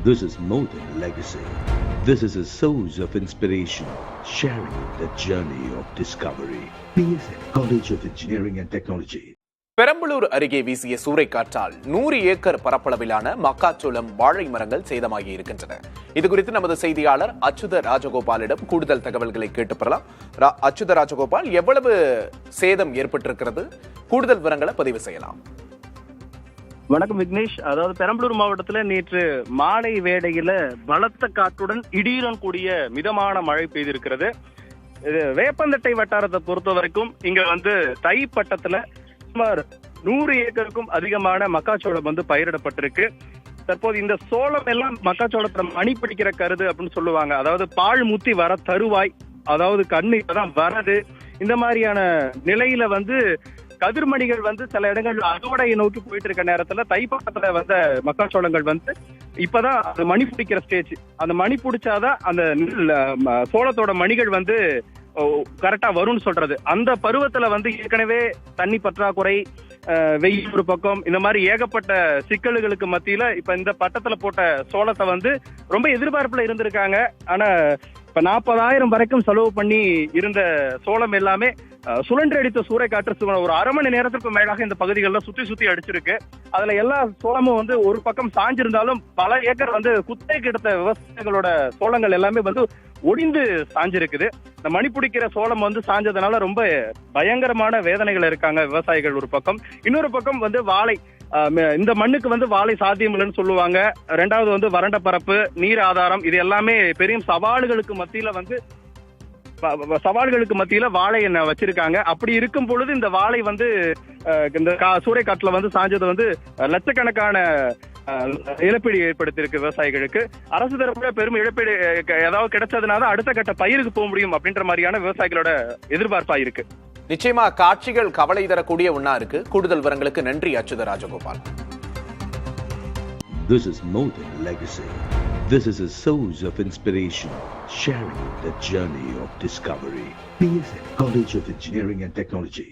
This is more than legacy. This is a source of inspiration, sharing the journey of discovery. PSN College of Engineering and Technology. Perambalur அருகே வீசிய சூறைக்காற்றால் 100 acre பரப்பளவிலான மக்காச்சோளம் வாழை மரங்கள் சேதமாகி இருக்கின்றன. இதுகுறித்து நமது செய்தியாளர் அச்சுத ராஜகோபாலிடம் கூடுதல் தகவல்களை கேட்டு பெறலாம். அச்சுத ராஜகோபால், எவ்வளவு சேதம் ஏற்பட்டிருக்கிறது? கூடுதல் விவரங்களை பதிவு செய்யலாம். வணக்கம் விக்னேஷ். அதாவது பெரம்பலூர் மாவட்டத்துல நேற்று மாலை வேளையில பலத்த காற்றுடன் இடியுடன் கூடிய மிதமான மழை பெய்திருக்கிறது. வேப்பந்தட்டை வட்டாரத்தை பொறுத்த வரைக்கும் இங்க தை பட்டத்துல சுமார் 100 ஏக்கருக்கும் அதிகமான மக்காச்சோளம் பயிரிடப்பட்டிருக்கு. தற்போது இந்த சோளம் எல்லாம் மக்காச்சோளத்துல மணி பிடிக்கிற கருது அப்படின்னு சொல்லுவாங்க. அதாவது பால் முத்தி வர தருவாய், அதாவது கண்ணு இப்பதான் வரது. இந்த மாதிரியான நிலையில கதிர்மணிகள் சில இடங்கள்ல அறுவடையை நோக்கி போயிட்டு இருக்க நேரத்துல தைப்பக்கத்துல மக்காச்சோளங்கள் இப்பதான் அந்த மணி பிடிக்கிற ஸ்டேஜ். அந்த மணி பிடிச்சாதான் அந்த சோளத்தோட மணிகள் கரெக்டா வரும்னு சொல்றது. அந்த பருவத்துல ஏற்கனவே தண்ணி பற்றாக்குறை, வெயில் ஒரு பக்கம், இந்த மாதிரி ஏகப்பட்ட சிக்கல்களுக்கு மத்தியில இப்ப இந்த பட்டத்துல போட்ட சோளத்தை ரொம்ப எதிர்பார்ப்புல இருந்திருக்காங்க. ஆனா இப்ப 40,000 வரைக்கும் செலவு பண்ணி இருந்த சோளம் எல்லாமே சுழன்றடித்த சூறைக்காற்று ஒரு அரை மணி நேரத்திற்கு மேலாக இந்த பகுதிகளில் சுத்தி அடிச்சிருக்கு. அதுல எல்லா சோளமும் ஒரு பக்கம் சாஞ்சிருந்தாலும் பல ஏக்கர் குத்தகைக்கு எடுத்த விவசாயிகளோட சோளங்கள் எல்லாமே ஒடிந்து சாஞ்சிருக்குது. இந்த மணி பிடிக்கிற சோளம் சாஞ்சதுனால ரொம்ப பயங்கரமான வேதனைகள் இருக்காங்க விவசாயிகள் ஒரு பக்கம். இன்னொரு பக்கம் வாழை, இந்த மண்ணுக்கு வாழை சாத்தியம் இல்லைன்னு சொல்லுவாங்க. ரெண்டாவது வறண்ட பரப்பு, நீர் ஆதாரம், இது எல்லாமே பெரிய சவால்களுக்கு மத்தியில வாழை என்ன வச்சிருக்காங்க. அப்படி இருக்கும் பொழுது இந்த வாழை இந்த சூறைக்காற்றுல சாஞ்சது லட்சக்கணக்கான இழப்பீடு ஏற்படுத்தியிருக்கு விவசாயிகளுக்கு. அரசு தரப்புல பெரும் இழப்பீடு ஏதாவது கிடைச்சதுனால அடுத்த கட்ட பயிருக்கு போக முடியும் அப்படின்ற மாதிரியான விவசாயிகளோட எதிர்பார்ப்பா இருக்கு. நிச்சயமா காட்சிகள் கவலை தரக்கூடிய ஒண்ணா இருக்கு. கூடுதல் விவரங்களுக்கு நன்றி Achyuta Rajagopal. This is more than legacy. This is a source of inspiration, sharing the journey of discovery. PSN College of Engineering and Technology.